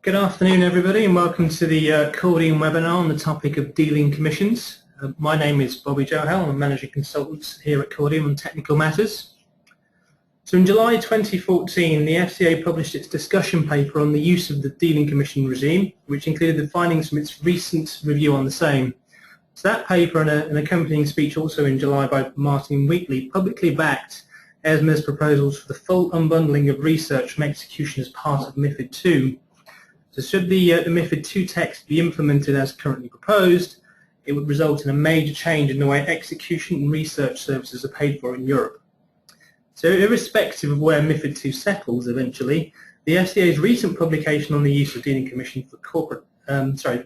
Good afternoon, everybody, and welcome to the Cordium webinar on the topic of dealing commissions. My name is Bobby Johal. I'm a managing consultant here at Cordium on technical matters. So in July 2014, the FCA published its discussion paper on the use of the dealing commission regime, which included the findings from its recent review on the same. So that paper and an accompanying speech also in July by Martin Wheatley publicly backed ESMA's proposals for the full unbundling of research from execution as part of MiFID II. So should the MiFID II text be implemented as currently proposed, it would result in a major change in the way execution and research services are paid for in Europe. So irrespective of where MiFID II settles eventually, the FCA's recent publication on the use of dealing commission for corporate,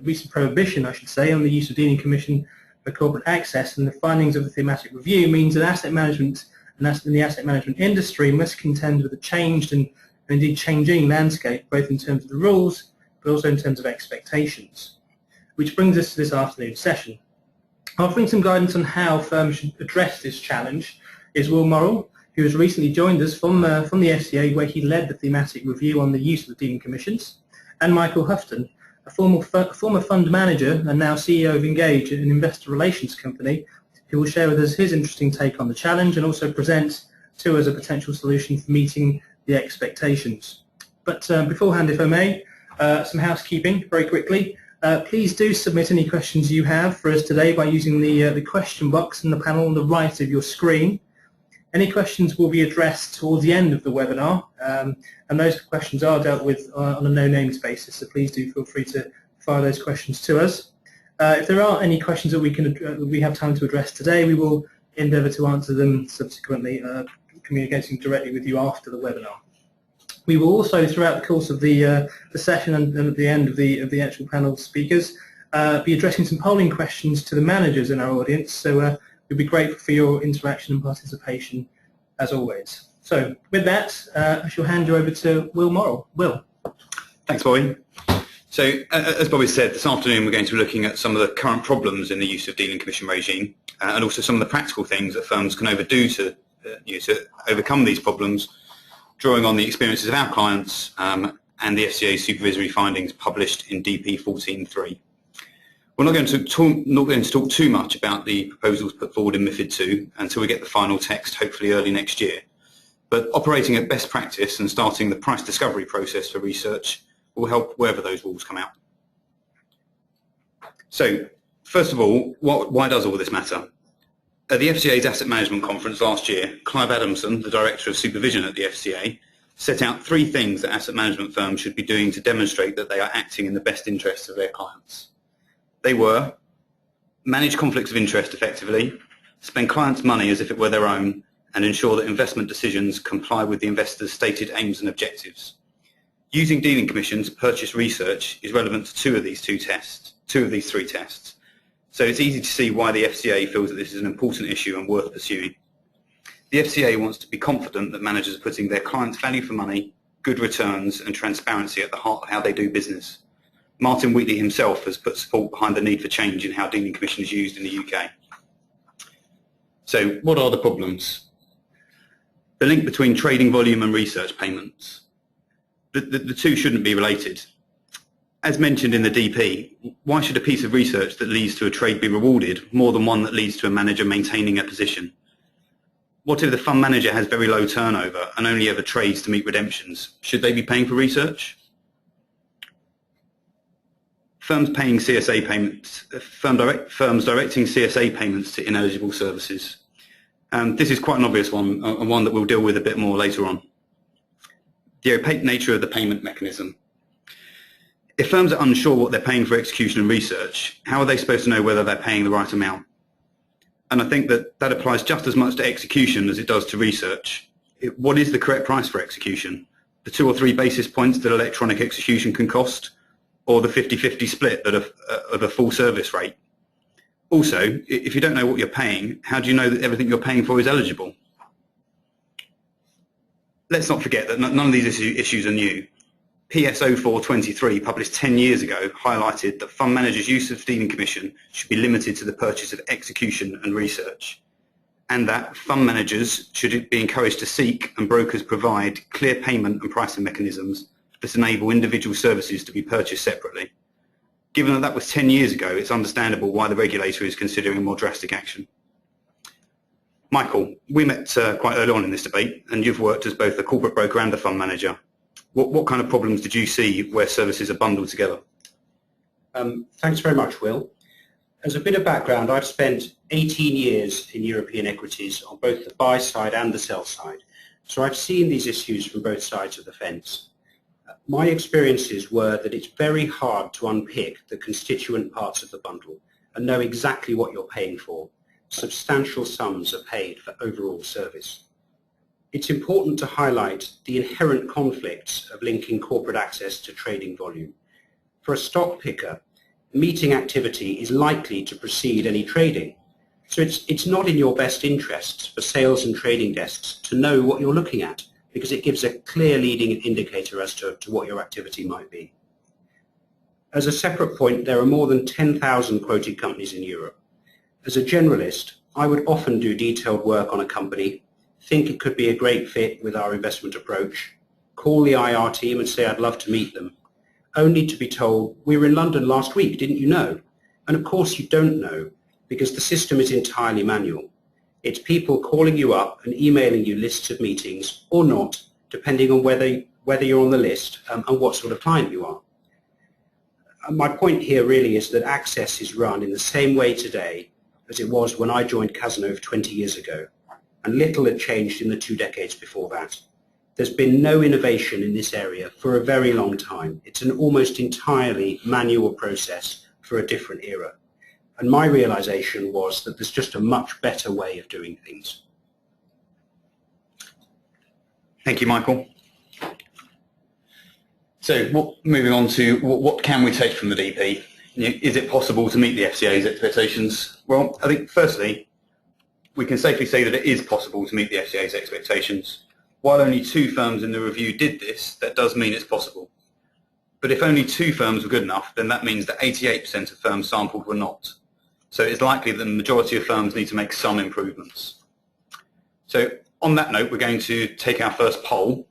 recent prohibition, I should say, on the use of dealing commission for corporate access and the findings of the thematic review means that asset management and the asset management industry must contend with a changed and indeed changing landscape, both in terms of the rules but also in terms of expectations. Which brings us to this afternoon's session. Offering some guidance on how firms should address this challenge is Will Morrell, who has recently joined us from the FCA, where he led the thematic review on the use of the dealing commissions, and Michael Hufton, a former fund manager and now CEO of Engage, an investor relations company, who will share with us his interesting take on the challenge and also present to us a potential solution for meeting the expectations. But beforehand, if I may, some housekeeping very quickly. Please do submit any questions you have for us today by using the question box in the panel on the right of your screen. Any questions will be addressed towards the end of the webinar, and those questions are dealt with on a no-names basis, so please do feel free to fire those questions to us. If there are any questions that we have time to address today, we will endeavour to answer them subsequently, communicating directly with you after the webinar. We will also, throughout the course of the session and at the end of the actual panel speakers, be addressing some polling questions to the managers in our audience, so we'd be grateful for your interaction and participation as always. So with that, I shall hand you over to Will Morrell. Will. Thanks, Bobby. So as Bobby said, this afternoon we're going to be looking at some of the current problems in the use of dealing commission regime and also some of the practical things that firms can do to overcome these problems, drawing on the experiences of our clients and the FCA supervisory findings published in DP 14.3. We're not going to talk too much about the proposals put forward in MiFID II until we get the final text, hopefully early next year. But operating at best practice and starting the price discovery process for research will help wherever those rules come out. So, first of all, why does all this matter? At the FCA's Asset Management Conference last year, Clive Adamson, the Director of Supervision at the FCA, set out 3 things that asset management firms should be doing to demonstrate that they are acting in the best interests of their clients. They were: manage conflicts of interest effectively, spend clients' money as if it were their own, and ensure that investment decisions comply with the investor's stated aims and objectives. Using dealing commissions to purchase research is relevant to two of these 3 tests. So it's easy to see why the FCA feels that this is an important issue and worth pursuing. The FCA wants to be confident that managers are putting their clients' value for money, good returns and transparency at the heart of how they do business. Martin Wheatley himself has put support behind the need for change in how dealing commission is used in the UK. So what are the problems? The link between trading volume and research payments. The two shouldn't be related. As mentioned in the DP, why should a piece of research that leads to a trade be rewarded more than one that leads to a manager maintaining a position? What if the fund manager has very low turnover and only ever trades to meet redemptions? Should they be paying for research? Firms paying CSA payments, firms directing CSA payments to ineligible services. This is quite an obvious one, and one that we'll deal with a bit more later on. The opaque nature of the payment mechanism. If firms are unsure what they're paying for execution and research, how are they supposed to know whether they're paying the right amount? And I think that applies just as much to execution as it does to research. What is the correct price for execution? The 2 or 3 basis points that electronic execution can cost, or the 50-50 split of a full service rate? Also, if you don't know what you're paying, how do you know that everything you're paying for is eligible? Let's not forget that none of these issues are new. PS 0423, published 10 years ago, highlighted that fund managers' use of dealing commission should be limited to the purchase of execution and research, and that fund managers should be encouraged to seek and brokers provide clear payment and pricing mechanisms that enable individual services to be purchased separately. Given that that was 10 years ago, it's understandable why the regulator is considering more drastic action. Michael, we met quite early on in this debate, and you've worked as both a corporate broker and a fund manager. What kind of problems did you see where services are bundled together? Thanks very much, Will. As a bit of background, I've spent 18 years in European equities on both the buy side and the sell side. So I've seen these issues from both sides of the fence. My experiences were that it's very hard to unpick the constituent parts of the bundle and know exactly what you're paying for. Substantial sums are paid for overall service. It's important to highlight the inherent conflicts of linking corporate access to trading volume. For a stock picker, meeting activity is likely to precede any trading. So it's not in your best interests for sales and trading desks to know what you're looking at, because it gives a clear leading indicator as to what your activity might be. As a separate point, there are more than 10,000 quoted companies in Europe. As a generalist, I would often do detailed work on a company, think it could be a great fit with our investment approach, call the IR team and say I'd love to meet them, only to be told, we were in London last week, didn't you know? And of course you don't know, because the system is entirely manual. It's people calling you up and emailing you lists of meetings or not, depending on whether you're on the list and what sort of client you are. My point here really is that access is run in the same way today as it was when I joined Cazenove 20 years ago, and little had changed in the 2 decades before that. There's been no innovation in this area for a very long time. It's an almost entirely manual process for a different era. And my realization was that there's just a much better way of doing things. Thank you, Michael. So moving on to what can we take from the DP? Is it possible to meet the FCA's expectations? Well, I think firstly, we can safely say that it is possible to meet the FCA's expectations. While only 2 firms in the review did this, that does mean it's possible. But if only 2 firms were good enough, then that means that 88% of firms sampled were not. So it's likely that the majority of firms need to make some improvements. So on that note, we're going to take our first poll.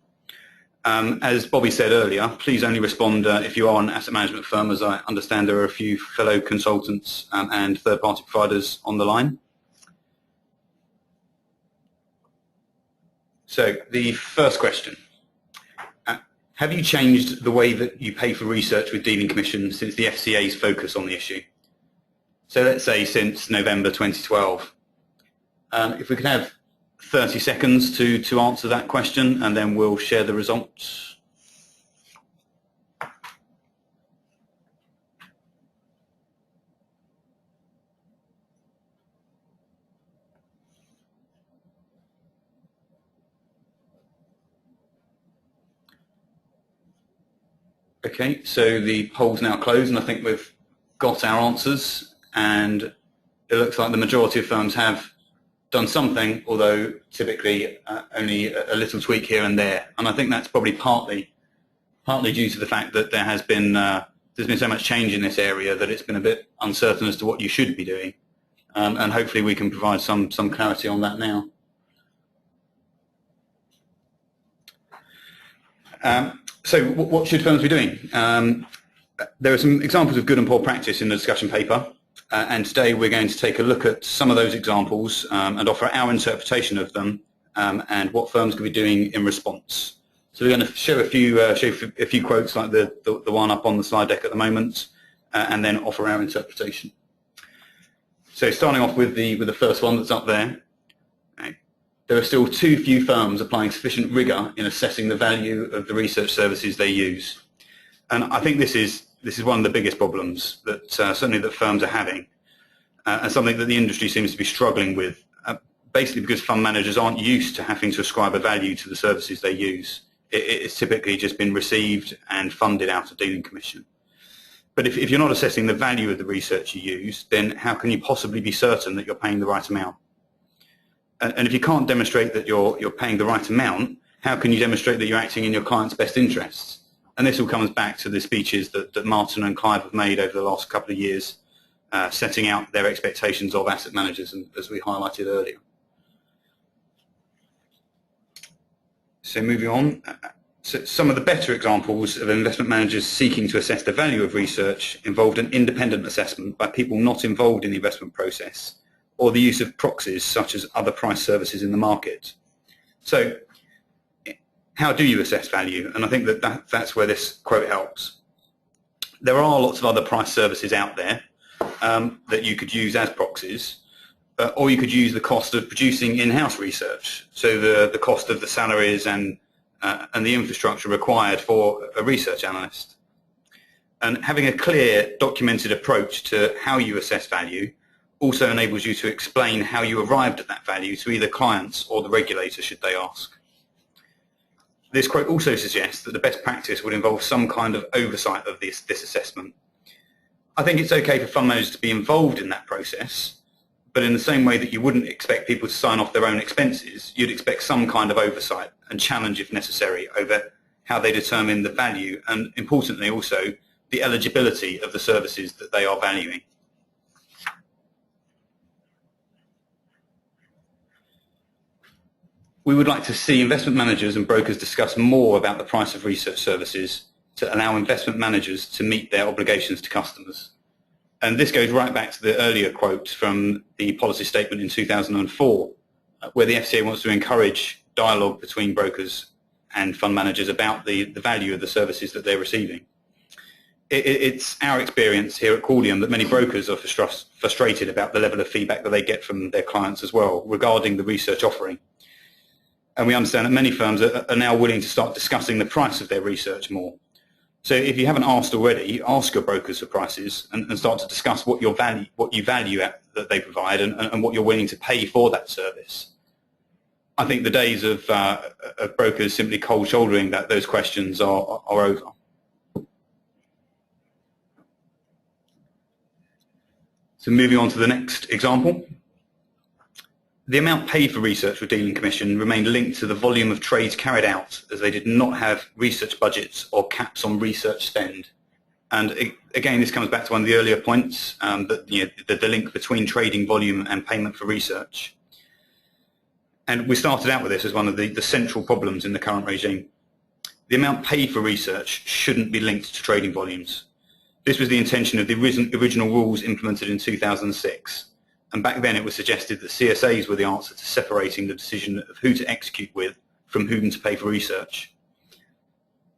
As Bobby said earlier, please only respond if you are an asset management firm, as I understand there are a few fellow consultants and third-party providers on the line. So the first question, have you changed the way that you pay for research with dealing commission since the FCA's focus on the issue? So let's say since November 2012. If we could have 30 seconds to answer that question, and then we'll share the results. Okay, so the poll's now closed, and I think we've got our answers, and it looks like the majority of firms have done something, although typically only a little tweak here and there. And I think that's probably partly due to the fact that there's been so much change in this area that it's been a bit uncertain as to what you should be doing. And hopefully we can provide some clarity on that now. So what should firms be doing? There are some examples of good and poor practice in the discussion paper. And today we're going to take a look at some of those examples and offer our interpretation of them and what firms could be doing in response. So we're going to show a few quotes like the one up on the slide deck at the moment, and then offer our interpretation. So starting off with the first one that's up there, there are still too few firms applying sufficient rigour in assessing the value of the research services they use. And I think this is one of the biggest problems that certainly that firms are having, and something that the industry seems to be struggling with, basically because fund managers aren't used to having to ascribe a value to the services they use. It's typically just been received and funded out of dealing commission. But if you're not assessing the value of the research you use, then how can you possibly be certain that you're paying the right amount? And if you can't demonstrate that you're paying the right amount, how can you demonstrate that you're acting in your client's best interests? And this all comes back to the speeches that Martin and Clive have made over the last couple of years, setting out their expectations of asset managers, and as we highlighted earlier. So moving on, So some of the better examples of investment managers seeking to assess the value of research involved an independent assessment by people not involved in the investment process, or the use of proxies such as other price services in the market. So how do you assess value? And I think that's where this quote helps. There are lots of other price services out there that you could use as proxies, or you could use the cost of producing in-house research, so the cost of the salaries and the infrastructure required for a research analyst. And having a clear, documented approach to how you assess value also enables you to explain how you arrived at that value to either clients or the regulator, should they ask. This quote also suggests that the best practice would involve some kind of oversight of this assessment. I think it's okay for fund managers to be involved in that process, but in the same way that you wouldn't expect people to sign off their own expenses, you'd expect some kind of oversight and challenge, if necessary, over how they determine the value and, importantly, also the eligibility of the services that they are valuing. We would like to see investment managers and brokers discuss more about the price of research services to allow investment managers to meet their obligations to customers. And this goes right back to the earlier quote from the policy statement in 2004, where the FCA wants to encourage dialogue between brokers and fund managers about the value of the services that they're receiving. It's our experience here at Cordium that many brokers are frustrated about the level of feedback that they get from their clients as well regarding the research offering. And we understand that many firms are now willing to start discussing the price of their research more. So if you haven't asked already, ask your brokers for prices and start to discuss what you value that they provide and what you're willing to pay for that service. I think the days of brokers simply cold shouldering those questions are over. So moving on to the next example. The amount paid for research with dealing commission remained linked to the volume of trades carried out, as they did not have research budgets or caps on research spend. And again, this comes back to one of the earlier points, that the link between trading volume and payment for research. And we started out with this as one of the central problems in the current regime. The amount paid for research shouldn't be linked to trading volumes. This was the intention of the original rules implemented in 2006. And back then it was suggested that CSAs were the answer to separating the decision of who to execute with from whom to pay for research.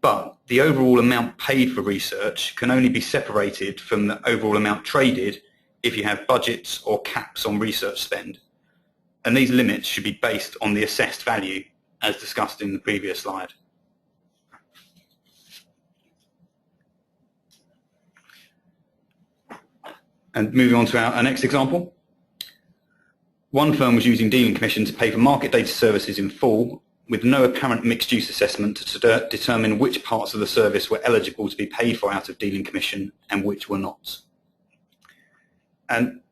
But the overall amount paid for research can only be separated from the overall amount traded if you have budgets or caps on research spend. And these limits should be based on the assessed value, as discussed in the previous slide. And moving on to our next example. One firm was using dealing commission to pay for market data services in full with no apparent mixed use assessment to determine which parts of the service were eligible to be paid for out of dealing commission and which were not. And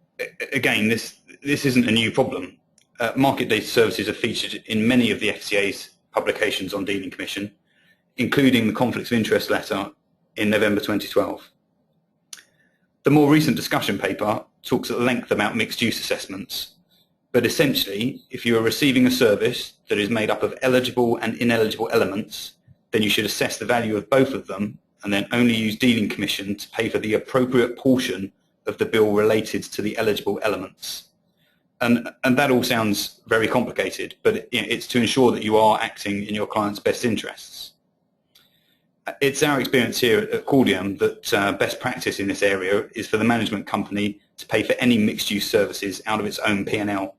again, this isn't a new problem. Market data services are featured in many of the FCA's publications on dealing commission, including the conflicts of interest letter in November 2012. The more recent discussion paper talks at length about mixed use assessments. But essentially, if you are receiving a service that is made up of eligible and ineligible elements, then you should assess the value of both of them and then only use dealing commission to pay for the appropriate portion of the bill related to the eligible elements. And that all sounds very complicated, but it's to ensure that you are acting in your client's best interests. It's our experience here at Cordium that best practice in this area is for the management company to pay for any mixed-use services out of its own P&L.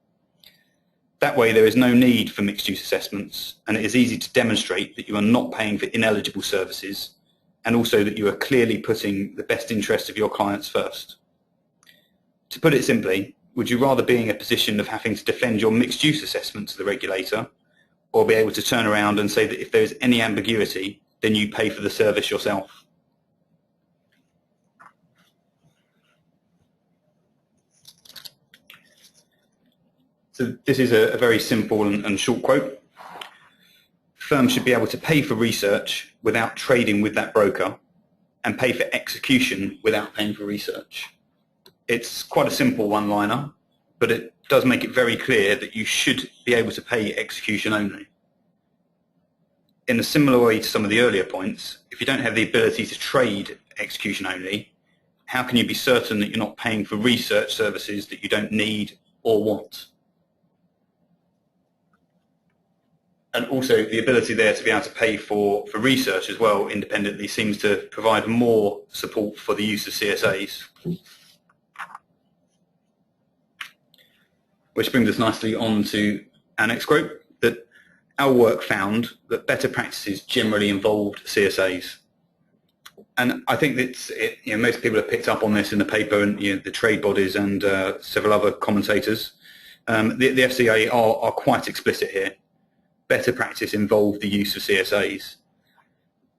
That way there is no need for mixed-use assessments, and it is easy to demonstrate that you are not paying for ineligible services, and also that you are clearly putting the best interests of your clients first. To put it simply, would you rather be in a position of having to defend your mixed-use assessment to the regulator, or be able to turn around and say that if there is any ambiguity, then you pay for the service yourself? So this is a very simple and short quote. Firms should be able to pay for research without trading with that broker and pay for execution without paying for research. It's quite a simple one-liner, but it does make it very clear that you should be able to pay execution only. In a similar way to some of the earlier points, if you don't have the ability to trade execution only, how can you be certain that you're not paying for research services that you don't need or want? And also the ability there to be able to pay for research as well independently seems to provide more support for the use of CSAs. Which brings us nicely on to our next quote, that our work found that better practices generally involved CSAs. And I think that most people have picked up on this in the paper, and the trade bodies and several other commentators. The FCA are quite explicit here. Better practice involved the use of CSAs.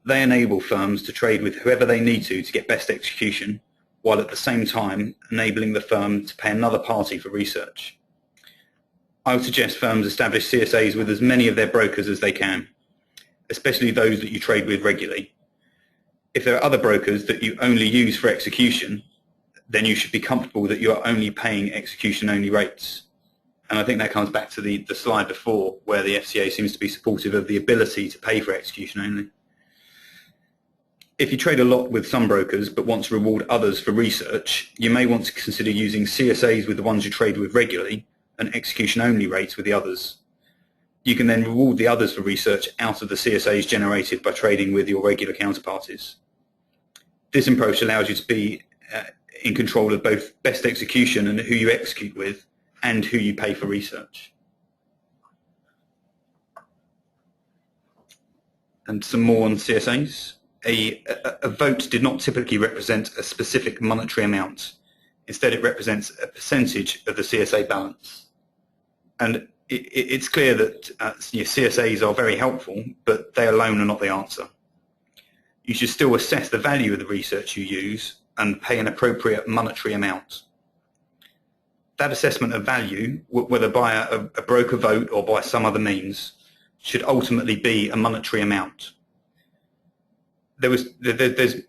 They enable firms to trade with whoever they need to get best execution, while at the same time enabling the firm to pay another party for research. I would suggest firms establish CSAs with as many of their brokers as they can, especially those that you trade with regularly. If there are other brokers that you only use for execution, then you should be comfortable that you are only paying execution-only rates. And I think that comes back to the slide before, where the FCA seems to be supportive of the ability to pay for execution only. If you trade a lot with some brokers but want to reward others for research, you may want to consider using CSAs with the ones you trade with regularly and execution-only rates with the others. You can then reward the others for research out of the CSAs generated by trading with your regular counterparties. This approach allows you to be in control of both best execution and who you execute with, and who you pay for research. And some more on CSAs. A vote did not typically represent a specific monetary amount. Instead, it represents a percentage of the CSA balance. And it's clear that CSAs are very helpful, but they alone are not the answer. You should still assess the value of the research you use and pay an appropriate monetary amount. That assessment of value, whether by a broker vote or by some other means, should ultimately be a monetary amount. There's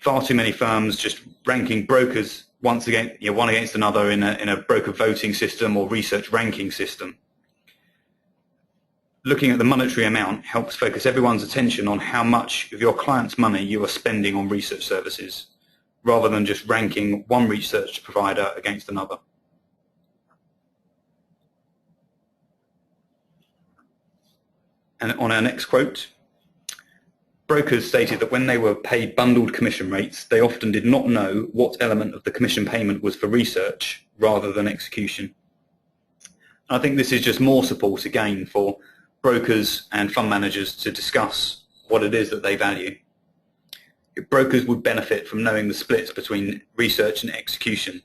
far too many firms just ranking brokers one against another in a broker voting system or research ranking system. Looking at the monetary amount helps focus everyone's attention on how much of your client's money you are spending on research services, rather than just ranking one research provider against another. And on our next quote, brokers stated that when they were paid bundled commission rates, they often did not know what element of the commission payment was for research rather than execution. I think this is just more support again for brokers and fund managers to discuss what it is that they value. Brokers would benefit from knowing the splits between research and execution,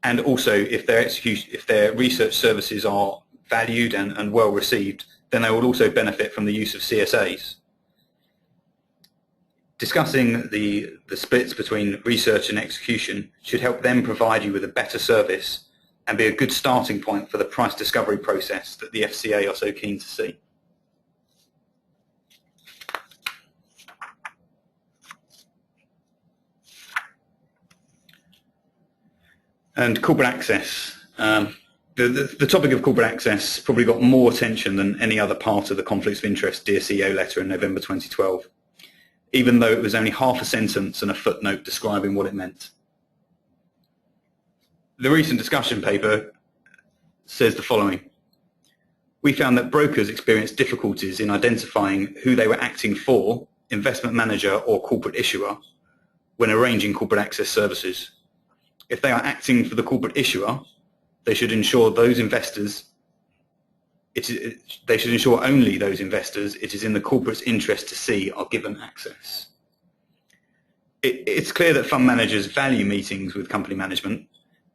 and also if their research services are valued and well received, then they will also benefit from the use of CSAs. Discussing the splits between research and execution should help them provide you with a better service and be a good starting point for the price discovery process that the FCA are so keen to see. And corporate access. The topic of corporate access probably got more attention than any other part of the Conflicts of Interest Dear CEO letter in November 2012, even though it was only half a sentence and a footnote describing what it meant. The recent discussion paper says the following: we found that brokers experienced difficulties in identifying who they were acting for, investment manager or corporate issuer, when arranging corporate access services. If they are acting for the corporate issuer, they should ensure those investors, they should ensure only those investors it is in the corporate's interest to see are given access. It's clear that fund managers value meetings with company management,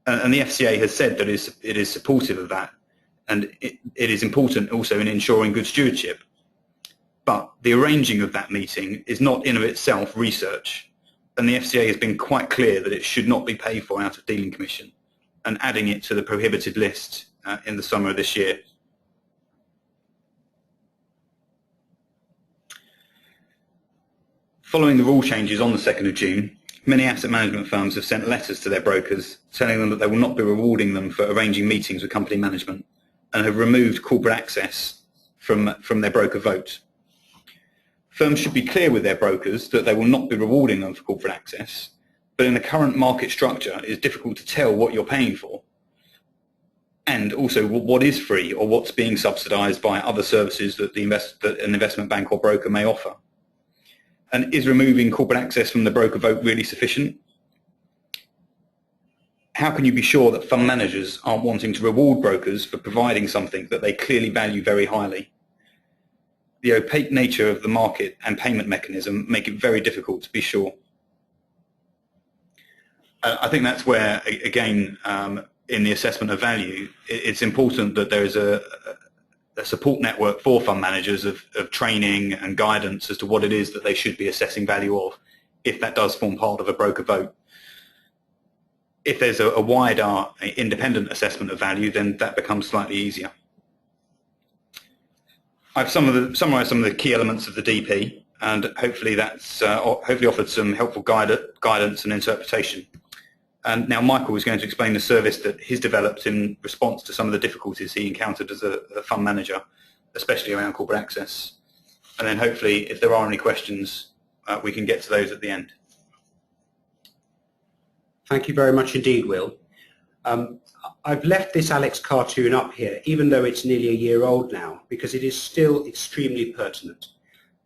and the FCA has said that it is supportive of that, and it is important also in ensuring good stewardship. But the arranging of that meeting is not in of itself research, and the FCA has been quite clear that it should not be paid for out of dealing commission, and adding it to the prohibited list in the summer of this year. Following the rule changes on the 2nd of June, many asset management firms have sent letters to their brokers telling them that they will not be rewarding them for arranging meetings with company management, and have removed corporate access from their broker vote. Firms should be clear with their brokers that they will not be rewarding them for corporate access, but in the current market structure, it's difficult to tell what you're paying for, and also what is free or what's being subsidised by other services that an investment bank or broker may offer. And is removing corporate access from the broker vote really sufficient? How can you be sure that fund managers aren't wanting to reward brokers for providing something that they clearly value very highly? The opaque nature of the market and payment mechanism make it very difficult to be sure. I think that's where, again, in the assessment of value, it's important that there is a support network for fund managers of training and guidance as to what it is that they should be assessing value of, if that does form part of a broker vote. If there's a wider independent assessment of value, then that becomes slightly easier. I've summarised some of the key elements of the DP, and hopefully that's offered some helpful guidance and interpretation. And now Michael is going to explain the service that he's developed in response to some of the difficulties he encountered as a fund manager, especially around corporate access. And then hopefully, if there are any questions, we can get to those at the end. Thank you very much indeed, Will. I've left this Alex cartoon up here, even though it's nearly a year old now, because it is still extremely pertinent.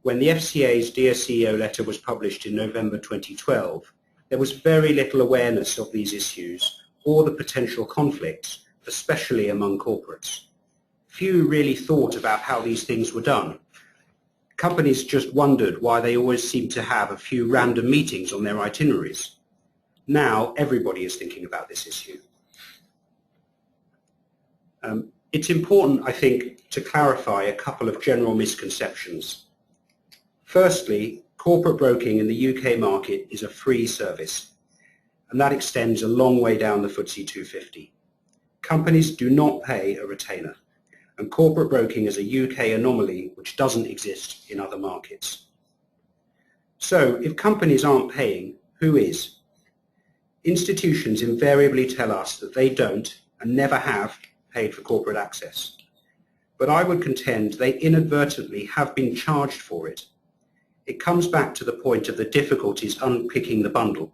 When the FCA's Dear CEO letter was published in November 2012, there was very little awareness of these issues or the potential conflicts, especially among corporates. Few really thought about how these things were done. Companies just wondered why they always seemed to have a few random meetings on their itineraries. Now everybody is thinking about this issue. It's important, I think, to clarify a couple of general misconceptions. Firstly, corporate broking in the UK market is a free service, and that extends a long way down the FTSE 250. Companies do not pay a retainer, and corporate broking is a UK anomaly which doesn't exist in other markets. So, if companies aren't paying, who is? Institutions invariably tell us that they don't and never have paid for corporate access. But I would contend they inadvertently have been charged for it. It comes back to the point of the difficulties unpicking the bundle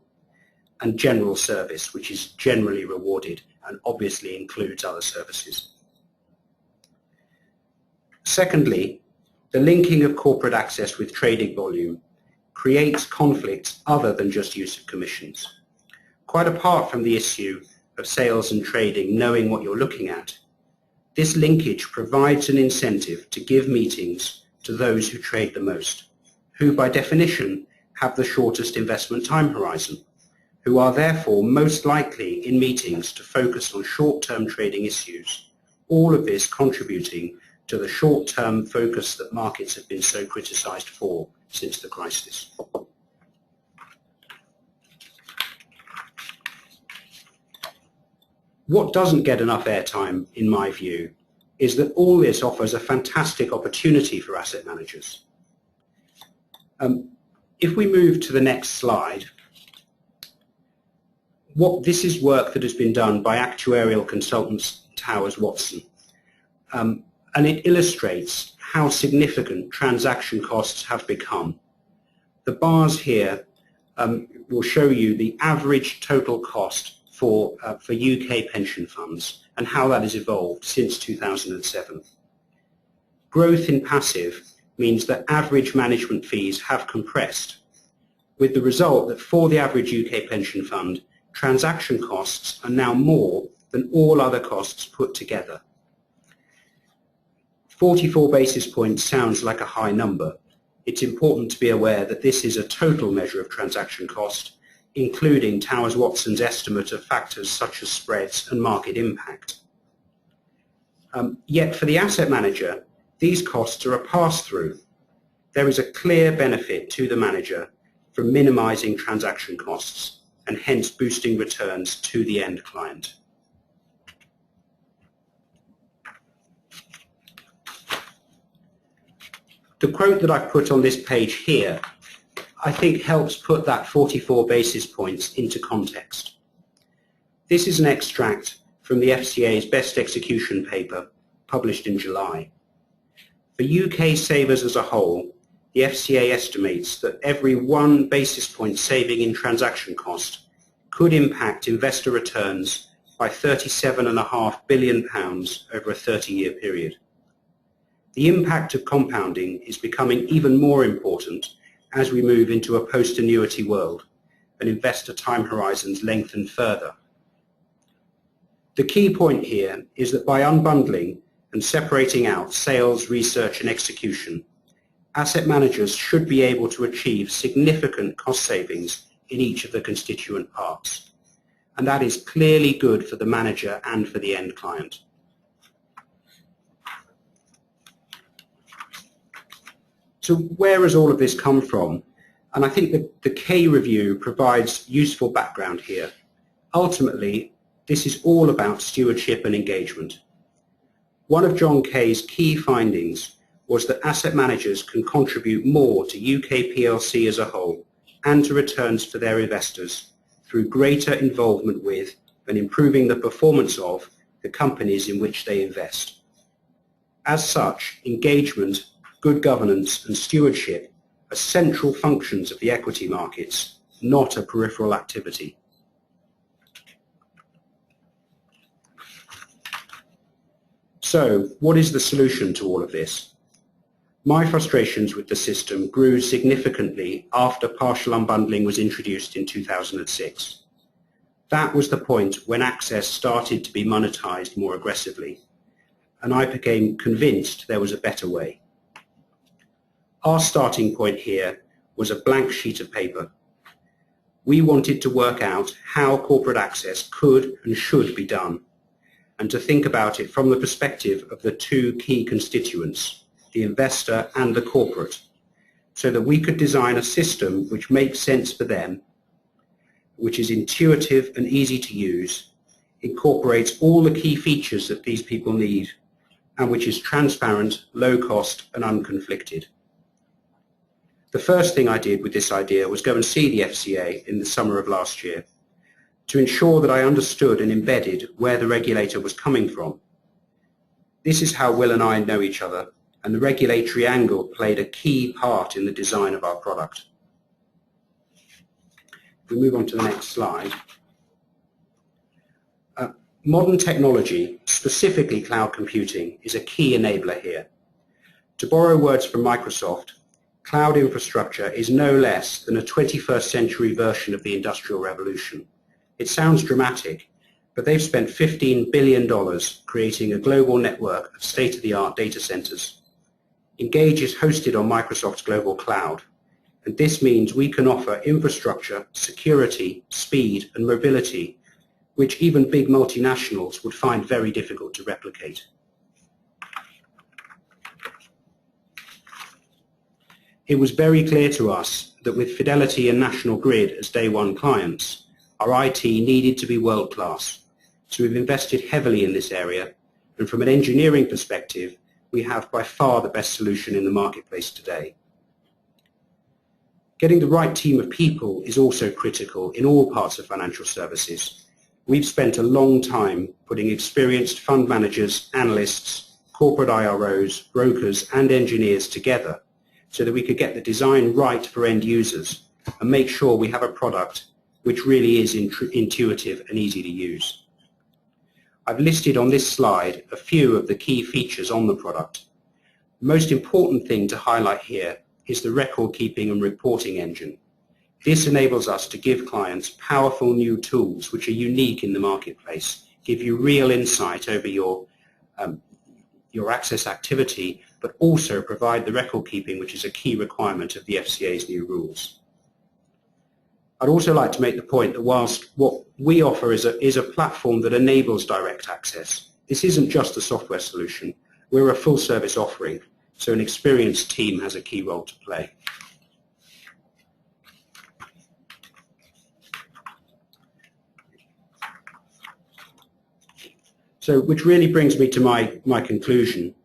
and general service, which is generally rewarded and obviously includes other services. Secondly, the linking of corporate access with trading volume creates conflicts other than just use of commissions. Quite apart from the issue of sales and trading knowing what you're looking at, this linkage provides an incentive to give meetings to those who trade the most, who by definition have the shortest investment time horizon, who are therefore most likely in meetings to focus on short-term trading issues, all of this contributing to the short-term focus that markets have been so criticised for since the crisis. What doesn't get enough airtime, in my view, is that all this offers a fantastic opportunity for asset managers. If we move to the next slide, this is work that has been done by actuarial consultants Towers Watson, and it illustrates how significant transaction costs have become. The bars here will show you the average total cost for UK pension funds and how that has evolved since 2007. Growth in passive means that average management fees have compressed, with the result that for the average UK pension fund, transaction costs are now more than all other costs put together. 44 basis points sounds like a high number. It's important to be aware that this is a total measure of transaction cost, including Towers Watson's estimate of factors such as spreads and market impact. Yet for the asset manager, these costs are a pass-through. There is a clear benefit to the manager from minimising transaction costs and hence boosting returns to the end client. The quote that I've put on this page here, I think helps put that 44 basis points into context. This is an extract from the FCA's best execution paper published in July. For UK savers as a whole, the FCA estimates that every 1 basis point saving in transaction cost could impact investor returns by £37.5 billion over a 30-year period. The impact of compounding is becoming even more important as we move into a post-annuity world and investor time horizons lengthen further. The key point here is that by unbundling and separating out sales, research and execution, asset managers should be able to achieve significant cost savings in each of the constituent parts. And that is clearly good for the manager and for the end client. So where has all of this come from? And I think that the Kay review provides useful background here. Ultimately, this is all about stewardship and engagement. One of John Kay's key findings was that asset managers can contribute more to UK PLC as a whole and to returns for their investors through greater involvement with and improving the performance of the companies in which they invest. As such, engagement, good governance and stewardship are central functions of the equity markets, not a peripheral activity. So, what is the solution to all of this? My frustrations with the system grew significantly after partial unbundling was introduced in 2006. That was the point when access started to be monetized more aggressively, and I became convinced there was a better way. Our starting point here was a blank sheet of paper. We wanted to work out how corporate access could and should be done, and to think about it from the perspective of the two key constituents, the investor and the corporate, so that we could design a system which makes sense for them, which is intuitive and easy to use, incorporates all the key features that these people need, and which is transparent, low cost and unconflicted. The first thing I did with this idea was go and see the FCA in the summer of last year to ensure that I understood and embedded where the regulator was coming from. This is how Will and I know each other, and the regulatory angle played a key part in the design of our product. If we move on to the next slide. Modern technology, specifically cloud computing, is a key enabler here. To borrow words from Microsoft, cloud infrastructure is no less than a 21st century version of the Industrial Revolution. It sounds dramatic, but they've spent $15 billion creating a global network of state-of-the-art data centers. Engage is hosted on Microsoft's global cloud, and this means we can offer infrastructure, security, speed, and mobility, which even big multinationals would find very difficult to replicate. It was very clear to us that with Fidelity and National Grid as day one clients, our IT needed to be world-class. So we've invested heavily in this area, and from an engineering perspective, we have by far the best solution in the marketplace today. Getting the right team of people is also critical in all parts of financial services. We've spent a long time putting experienced fund managers, analysts, corporate IROs, brokers, and engineers together so that we could get the design right for end users and make sure we have a product which really is intuitive and easy to use. I've listed on this slide a few of the key features on the product. The most important thing to highlight here is the record-keeping and reporting engine. This enables us to give clients powerful new tools which are unique in the marketplace, give you real insight over your access activity, but also provide the record-keeping which is a key requirement of the FCA's new rules. I'd also like to make the point that whilst what we offer is a platform that enables direct access, this isn't just a software solution. We're a full-service offering, so an experienced team has a key role to play. So, which really brings me to my conclusion,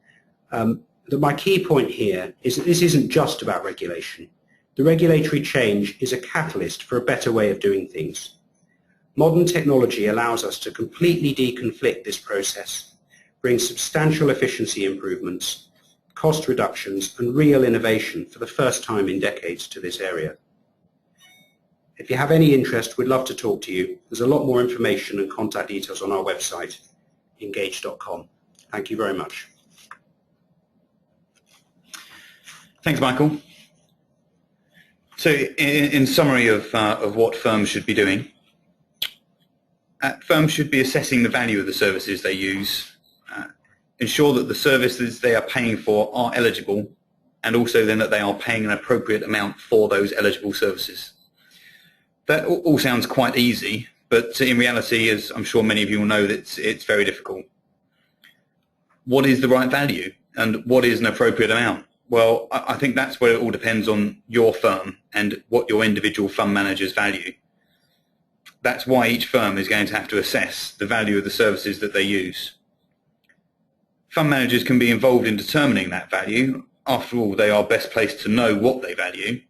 that my key point here is that this isn't just about regulation. The regulatory change is a catalyst for a better way of doing things. Modern technology allows us to completely deconflict this process, bring substantial efficiency improvements, cost reductions and real innovation for the first time in decades to this area. If you have any interest, we'd love to talk to you. There's a lot more information and contact details on our website, engage.com. Thank you very much. Thanks, Michael. So in summary of what firms should be doing, firms should be assessing the value of the services they use, ensure that the services they are paying for are eligible, and also then that they are paying an appropriate amount for those eligible services. That all sounds quite easy, but in reality, as I'm sure many of you will know, it's very difficult. What is the right value and what is an appropriate amount? Well, I think that's where it all depends on your firm and what your individual fund managers value. That's why each firm is going to have to assess the value of the services that they use. Fund managers can be involved in determining that value. After all, they are best placed to know what they value,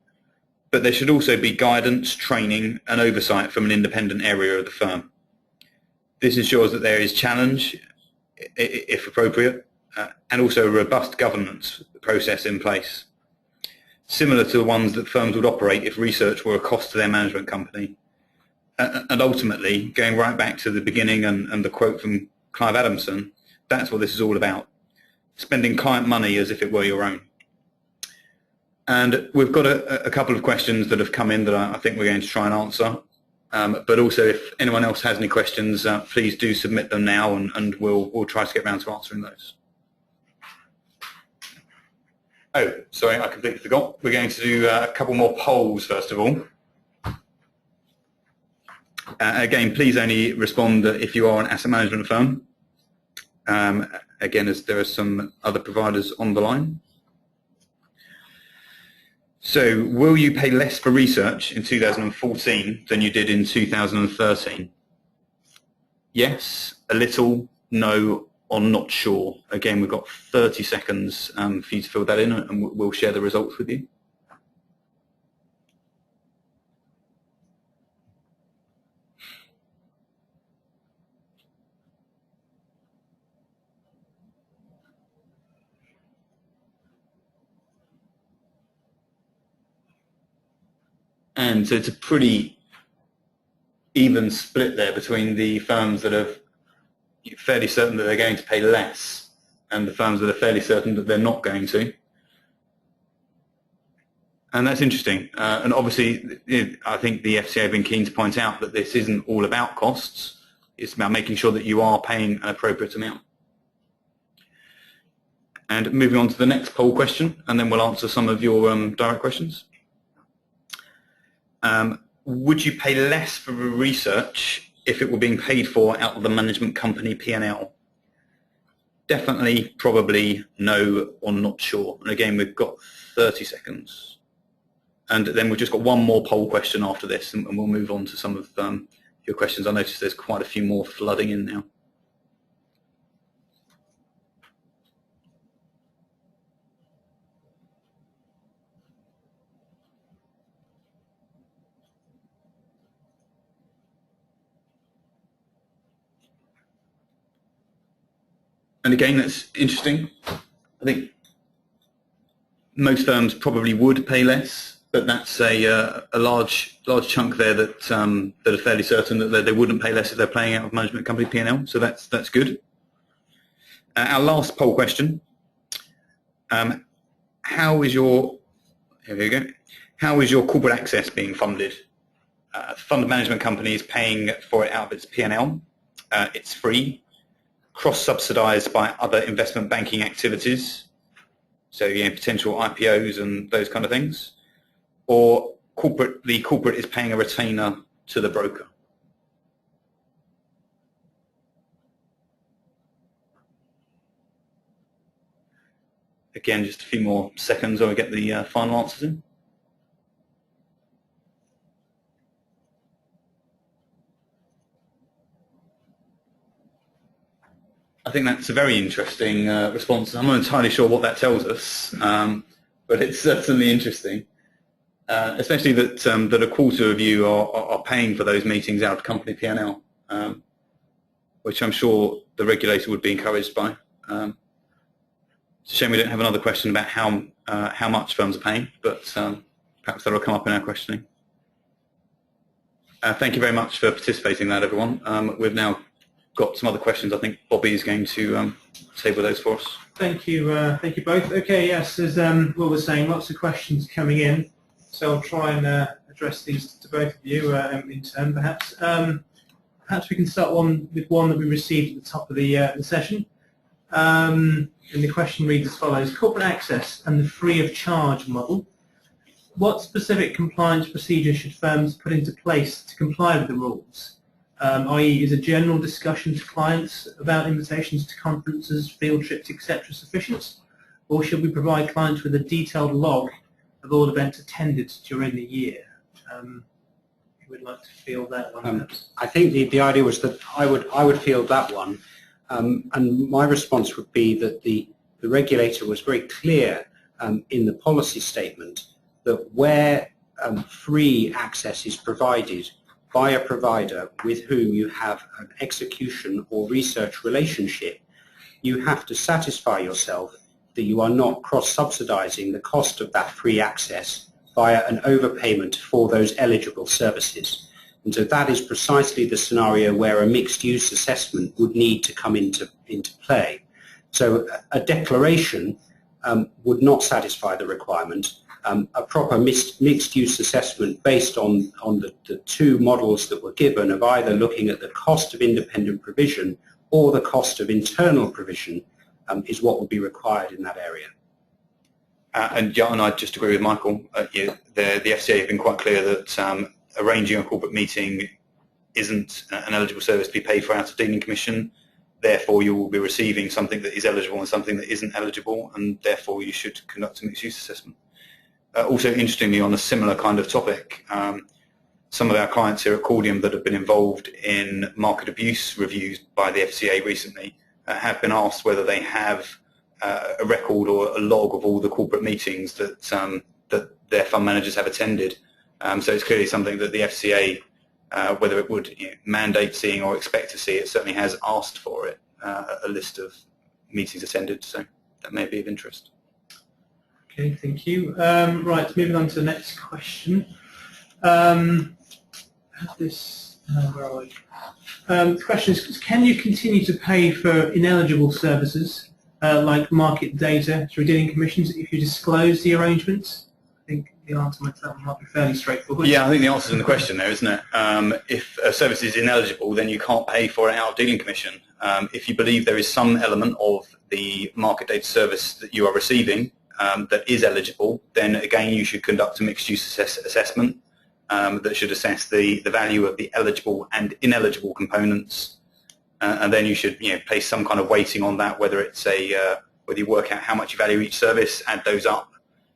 but there should also be guidance, training and oversight from an independent area of the firm. This ensures that there is challenge, if appropriate, and also a robust governance process in place, similar to the ones that firms would operate if research were a cost to their management company. And ultimately, going right back to the beginning and the quote from Clive Adamson, that's what this is all about, spending client money as if it were your own. And we've got a couple of questions that have come in that I think we're going to try and answer. But also, if anyone else has any questions, please do submit them now, and we'll try to get around to answering those. Oh, sorry, I completely forgot. We're going to do a couple more polls, first of all. Again, please only respond if you are an asset management firm. Again, as there are some other providers on the line. So, will you pay less for research in 2014 than you did in 2013? Yes, a little, no, or not sure. Again, we've got 30 seconds for you to fill that in, and we'll share the results with you. And so it's a pretty even split there between the firms that are fairly certain that they're going to pay less and the firms that are fairly certain that they're not going to. And that's interesting. And obviously, I think the FCA have been keen to point out that this isn't all about costs. It's about making sure that you are paying an appropriate amount. And moving on to the next poll question, and then we'll answer some of your direct questions. Would you pay less for research if it were being paid for out of the management company P&L? Definitely, probably, no, or not sure. And again, we've got 30 seconds. And then we've just got one more poll question after this, and we'll move on to some of your questions. I noticed there's quite a few more flooding in now. And again, that's interesting. I think most firms probably would pay less, but that's a large chunk there that are fairly certain that they wouldn't pay less if they're paying out of management company P&L. So that's good. Our last poll question: how is your corporate access being funded? Fund management company is paying for it out of its P&L. It's free. Cross-subsidised by other investment banking activities, so potential IPOs and those kind of things, or the corporate is paying a retainer to the broker. Again, just a few more seconds while we get the final answers in. I think that's a very interesting response. I'm not entirely sure what that tells us, but it's certainly interesting, especially that a quarter of you are paying for those meetings out of company P&L, which I'm sure the regulator would be encouraged by. It's a shame we don't have another question about how much firms are paying, but perhaps that will come up in our questioning. Thank you very much for participating in that, everyone. We've now got some other questions. I think Bobby is going to table those for us. Thank you both. Okay, yes, as Will was saying, lots of questions coming in, so I'll try and address these to both of you in turn, perhaps. Perhaps we can start with one that we received at the top of the session. And the question reads as follows: corporate access and the free of charge model. What specific compliance procedures should firms put into place to comply with the rules? I.e., is a general discussion to clients about invitations to conferences, field trips, etc. sufficient? Or should we provide clients with a detailed log of all events attended during the year? Who would like to field that one? I think the idea was that I would field that one, and my response would be that the regulator was very clear in the policy statement that where free access is provided by a provider with whom you have an execution or research relationship, you have to satisfy yourself that you are not cross-subsidizing the cost of that free access via an overpayment for those eligible services. And so that is precisely the scenario where a mixed-use assessment would need to come into play. So a declaration would not satisfy the requirement. A proper mixed-use assessment based on the two models that were given of either looking at the cost of independent provision or the cost of internal provision is what would be required in that area. And I just agree with Michael. The FCA have been quite clear that arranging a corporate meeting isn't an eligible service to be paid for out of dealing commission. Therefore, you will be receiving something that is eligible and something that isn't eligible, and therefore you should conduct a mixed-use assessment. Also, interestingly, on a similar kind of topic, some of our clients here at Cordium that have been involved in market abuse reviews by the FCA recently have been asked whether they have a record or a log of all the corporate meetings that that their fund managers have attended. So it's clearly something that the FCA, whether it would mandate seeing or expect to see, it certainly has asked for it, a list of meetings attended. So that may be of interest. Okay, thank you. Right, moving on to the next question. Where are we? The question is, can you continue to pay for ineligible services like market data through dealing commissions if you disclose the arrangements? I think the answer to that might be fairly straightforward. Yeah, I think the answer is in the question there, isn't it? If a service is ineligible, then you can't pay for it out of dealing commission. If you believe there is some element of the market data service that you are receiving that is eligible, then again you should conduct a mixed-use assessment that should assess the value of the eligible and ineligible components, and then you should place some kind of weighting on that, whether it's whether you work out how much you value each service, add those up,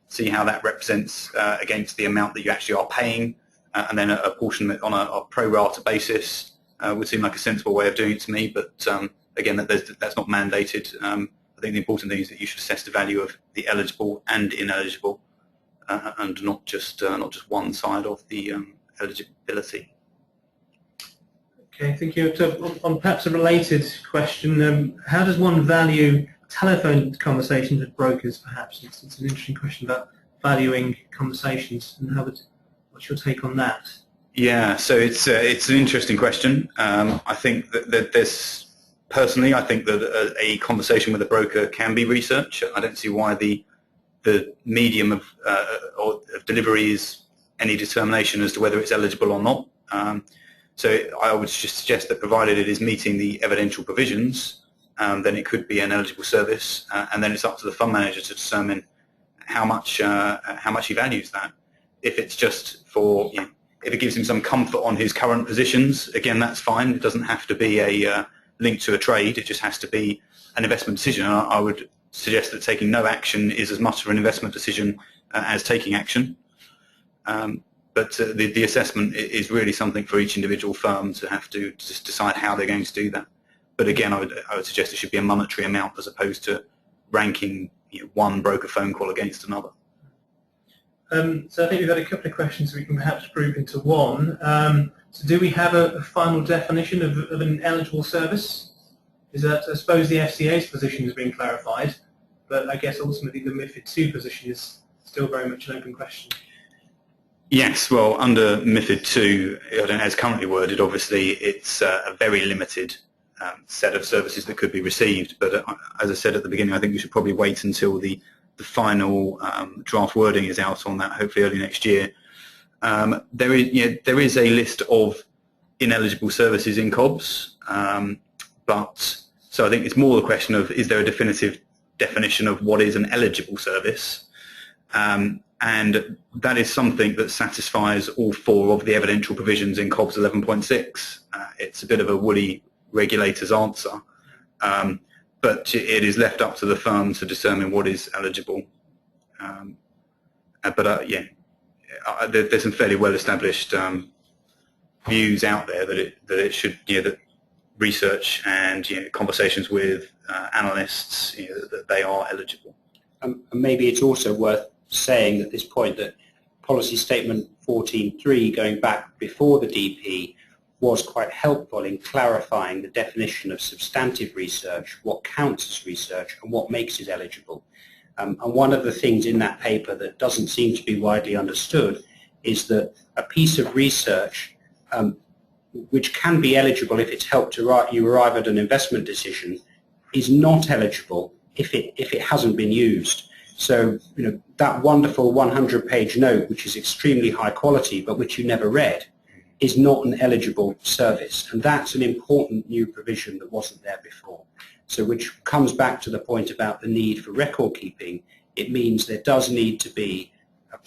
see how that represents against the amount that you actually are paying, and then apportionment on a pro rata basis would seem like a sensible way of doing it to me. But again, that's not mandated. I think the important thing is that you should assess the value of the eligible and ineligible, and not just one side of the eligibility. Okay, thank you. So on perhaps a related question, how does one value telephone conversations with brokers? Perhaps it's an interesting question about valuing conversations, and what's your take on that? Yeah, so it's an interesting question. I think that there's. Personally, I think that a conversation with a broker can be research. I don't see why the medium of delivery is any determination as to whether it's eligible or not. So I would just suggest that provided it is meeting the evidential provisions, then it could be an eligible service, and then it's up to the fund manager to determine how much he values that. If it's just for, if it gives him some comfort on his current positions, again, that's fine. It doesn't have to be a linked to a trade. It just has to be an investment decision. I would suggest that taking no action is as much of an investment decision as taking action. But the assessment is really something for each individual firm to have to just decide how they're going to do that. But again, I would suggest it should be a monetary amount as opposed to ranking one broker phone call against another. So I think we've had a couple of questions we can perhaps group into one. So do we have a final definition of an eligible service? Is that, I suppose the FCA's position has been clarified, but I guess ultimately the MiFID II position is still very much an open question. Yes, well, under MiFID II, I don't know, as currently worded, obviously it's a very limited set of services that could be received. But as I said at the beginning, I think we should probably wait until the final draft wording is out on that, hopefully early next year. There is a list of ineligible services in COBS, so I think it's more the question of, is there a definitive definition of what is an eligible service? And that is something that satisfies all four of the evidential provisions in COBS 11.6. It's a bit of a woolly regulator's answer, but it is left up to the firm to determine what is eligible. There's some fairly well-established views out there that it should, that research and conversations with analysts, that they are eligible. And maybe it's also worth saying at this point that policy statement 14.3 going back before the DP was quite helpful in clarifying the definition of substantive research, what counts as research and what makes it eligible. And one of the things in that paper that doesn't seem to be widely understood is that a piece of research which can be eligible if it's helped you arrive at an investment decision is not eligible if it hasn't been used. So that wonderful 100-page note, which is extremely high quality but which you never read, is not an eligible service, and that's an important new provision that wasn't there before. So which comes back to the point about the need for record keeping. It means there does need to be a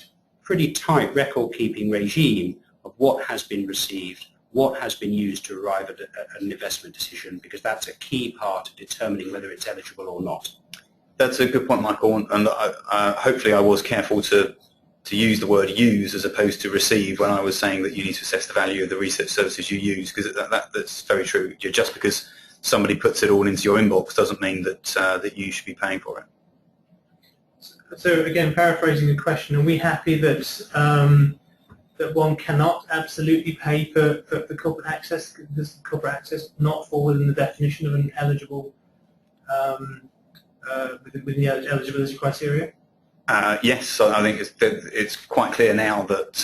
pretty tight record keeping regime of what has been received, what has been used to arrive at an investment decision, because that's a key part of determining whether it's eligible or not. That's a good point, Michael, and hopefully I was careful to use the word use as opposed to receive when I was saying that you need to assess the value of the research services you use, because that's very true. Just because somebody puts it all into your inbox doesn't mean that you should be paying for it. So again, paraphrasing the question, are we happy that that one cannot absolutely pay for corporate access? Does corporate access not fall within the definition of an eligible within the eligibility criteria? Yes, I think it's quite clear now that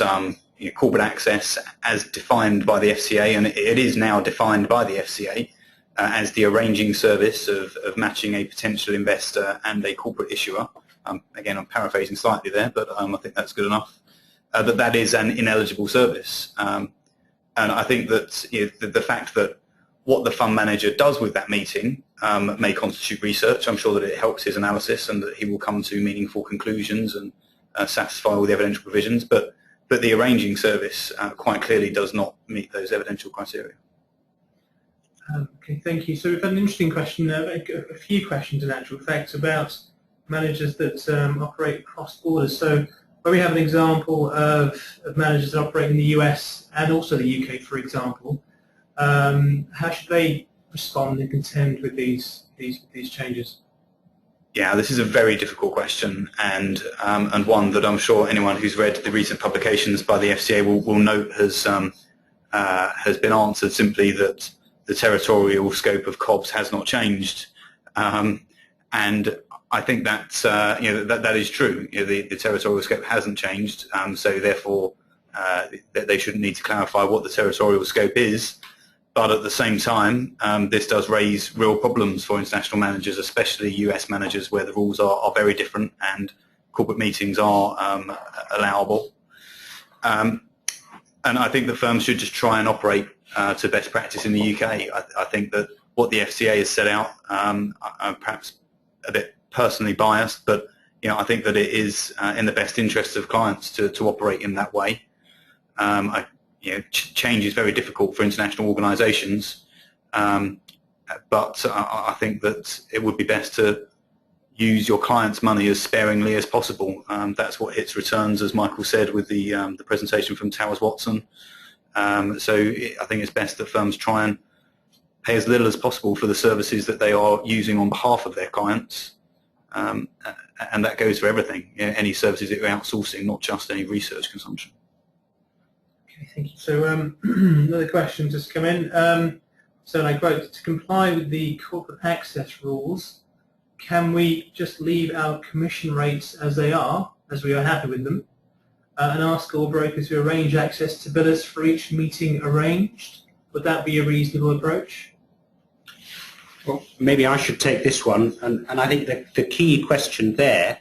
corporate access, as defined by the FCA, and it is now defined by the FCA as the arranging service of matching a potential investor and a corporate issuer. Again, I'm paraphrasing slightly there, but I think that's good enough. That is an ineligible service, and I think that the fact that what the fund manager does with that meeting may constitute research. I'm sure that it helps his analysis and that he will come to meaningful conclusions and satisfy all the evidential provisions, but the arranging service quite clearly does not meet those evidential criteria. Okay, thank you. So we've had an interesting question, a few questions in actual fact, about managers that operate across borders. So where we have an example of managers that operate in the US and also the UK, for example, how should they respond and contend with these changes? Yeah, this is a very difficult question, and one that I'm sure anyone who's read the recent publications by the FCA will note has been answered simply that the territorial scope of COBS has not changed, and I think that that is true. The territorial scope hasn't changed, so therefore they shouldn't need to clarify what the territorial scope is. But at the same time, this does raise real problems for international managers, especially US managers, where the rules are very different and corporate meetings are allowable. And I think that firms should just try and operate to best practice in the UK. I think that what the FCA has set out, I'm perhaps a bit personally biased, but I think that it is in the best interest of clients to operate in that way. Change is very difficult for international organisations, but I think that it would be best to use your clients' money as sparingly as possible. That's what hits returns, as Michael said with the presentation from Towers Watson. So I think it's best that firms try and pay as little as possible for the services that they are using on behalf of their clients, and that goes for everything. Any services that you're outsourcing, not just any research consumption. Thank you. So another question just come in. So I quote, to comply with the corporate access rules, can we just leave our commission rates as they are, as we are happy with them, and ask all brokers to arrange access to billers for each meeting arranged? Would that be a reasonable approach? Well, maybe I should take this one, and I think the key question there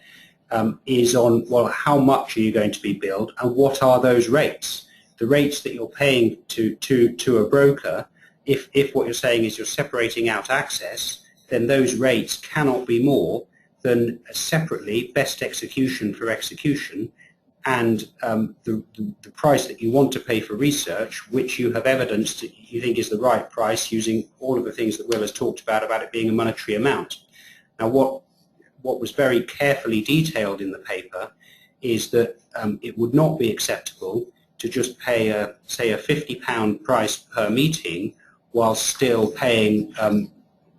is on, well, how much are you going to be billed, and what are those rates? The rates that you're paying to a broker, if what you're saying is you're separating out access, then those rates cannot be more than separately best execution for execution, and the price that you want to pay for research, which you have evidenced that you think is the right price using all of the things that Will has talked about it being a monetary amount. Now, what was very carefully detailed in the paper is that it would not be acceptable to just pay say a £50 price per meeting while still paying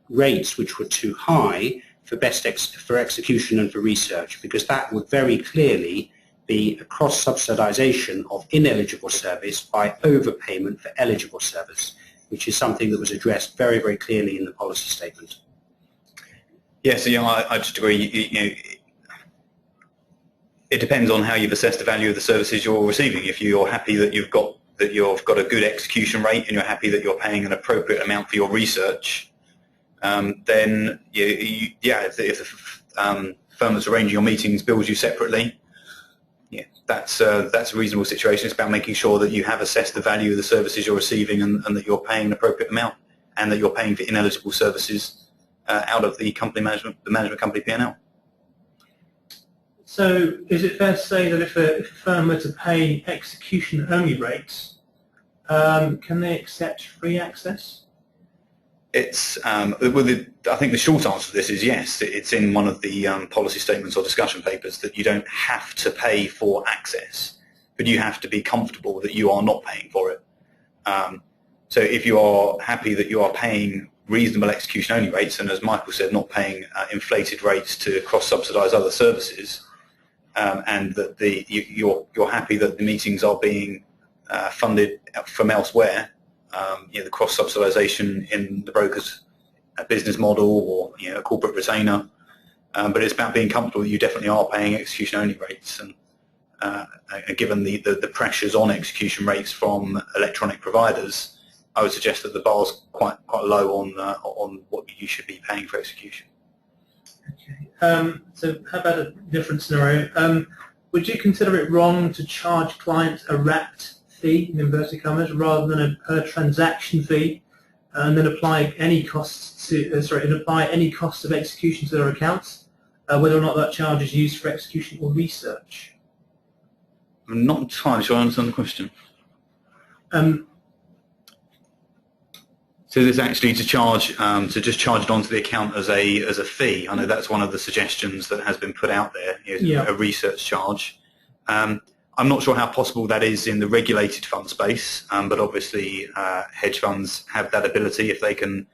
rates which were too high for for execution and for research, because that would very clearly be a cross-subsidization of ineligible service by overpayment for eligible service, which is something that was addressed very, very clearly in the policy statement. Yes, I just agree. It depends on how you've assessed the value of the services you're receiving. If you're happy that you've got a good execution rate and you're happy that you're paying an appropriate amount for your research, then if the firm that's arranging your meetings bills you separately, that's a reasonable situation. It's about making sure that you have assessed the value of the services you're receiving and that you're paying an appropriate amount, and that you're paying for ineligible services out of the management company P&L. So is it fair to say that if a firm were to pay execution-only rates, can they accept free access? I think the short answer to this is yes. It's in one of the policy statements or discussion papers that you don't have to pay for access, but you have to be comfortable that you are not paying for it. So if you are happy that you are paying reasonable execution-only rates, and as Michael said, not paying inflated rates to cross-subsidise other services, and that you're happy that the meetings are being funded from elsewhere, the cross-subsidisation in the broker's business model or a corporate retainer, but it's about being comfortable that you definitely are paying execution-only rates, and given the pressures on execution rates from electronic providers, I would suggest that the bar's quite low on what you should be paying for execution. Okay. So how about a different scenario? Would you consider it wrong to charge clients a wrapped fee, in inverted commas, rather than a per transaction fee, and then apply any costs of execution to their accounts, whether or not that charge is used for execution or research? I'm not entirely sure I understand the question. So this actually to just charge it onto the account as a fee. I know that's one of the suggestions that has been put out there, a research charge. I'm not sure how possible that is in the regulated fund space, but obviously hedge funds have that ability if they can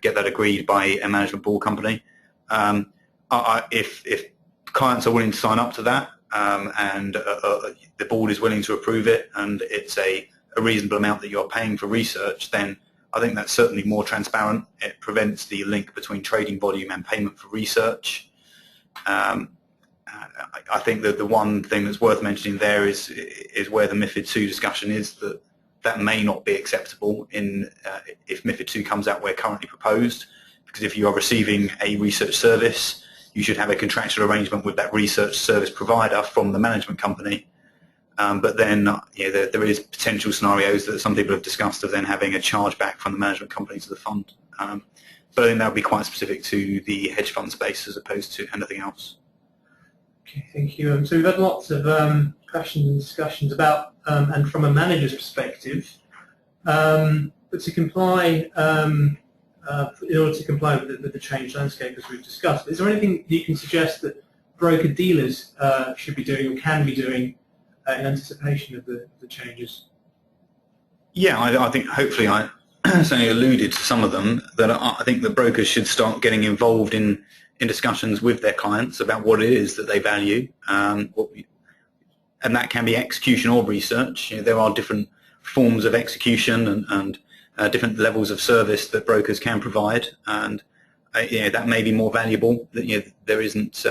get that agreed by a management board company. If clients are willing to sign up to that, and the board is willing to approve it, and it's a reasonable amount that you're paying for research, then I think that's certainly more transparent. It prevents the link between trading volume and payment for research. I think that the one thing that's worth mentioning there is where the MiFID II discussion is, that may not be acceptable if MiFID II comes out where currently proposed, because if you are receiving a research service, you should have a contractual arrangement with that research service provider from the management company. But then there is potential scenarios that some people have discussed of then having a charge back from the management company to the fund. But I think that would be quite specific to the hedge fund space as opposed to anything else. Okay, thank you. So we've had lots of questions and discussions about, and from a manager's perspective, but to comply, in order to comply with the changed landscape as we've discussed, is there anything you can suggest that broker-dealers should be doing or can be doing in anticipation of the changes? Yeah, I think hopefully I certainly alluded to some of them, that I think the brokers should start getting involved in discussions with their clients about what it is that they value, and that can be execution or research. There are different forms of execution and different levels of service that brokers can provide, and that may be more valuable. That there isn't,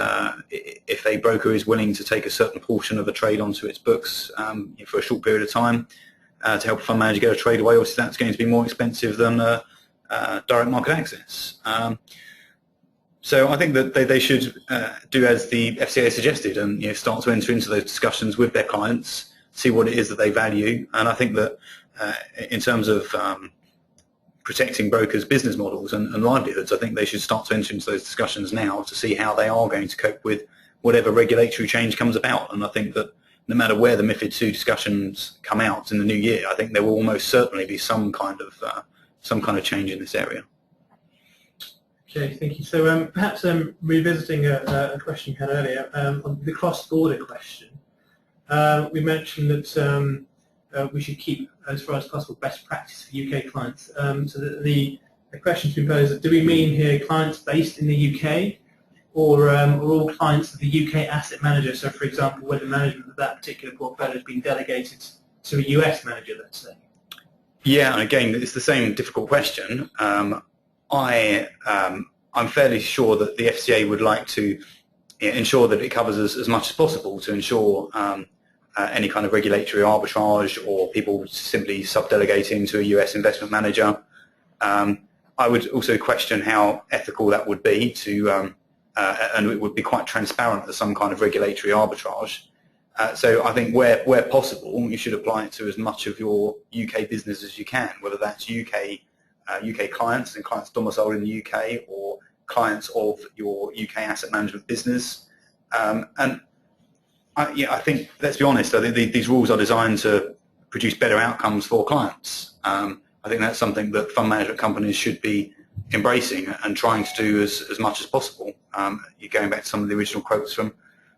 if a broker is willing to take a certain portion of a trade onto its books for a short period of time to help a fund manager get a trade away, obviously that's going to be more expensive than direct market access. So I think that they should do as the FCA suggested and start to enter into those discussions with their clients, see what it is that they value. And I think that in terms of protecting brokers' business models and livelihoods, I think they should start to enter into those discussions now to see how they are going to cope with whatever regulatory change comes about. And I think that no matter where the MiFID II discussions come out in the new year, I think there will almost certainly be some kind of change in this area. Okay, thank you. So perhaps revisiting a question you had earlier on the cross-border question, we mentioned that we should keep, as far as possible, best practice for UK clients. So that the question's been posed: do we mean here clients based in the UK, or all clients of the UK asset manager? So, for example, where the management of that particular portfolio has been delegated to a US manager, let's say. Yeah, and again, it's the same difficult question. I'm fairly sure that the FCA would like to ensure that it covers as much as possible to ensure any kind of regulatory arbitrage or people simply sub-delegating to a US investment manager. I would also question how ethical that would be to, and it would be quite transparent as some kind of regulatory arbitrage. So I think where possible, you should apply it to as much of your UK business as you can, whether that's UK clients and clients domiciled in the UK or clients of your UK asset management business. And I think, let's be honest, I think these rules are designed to produce better outcomes for clients. I think that's something that fund management companies should be embracing and trying to do as much as possible. You're going back to some of the original quotes from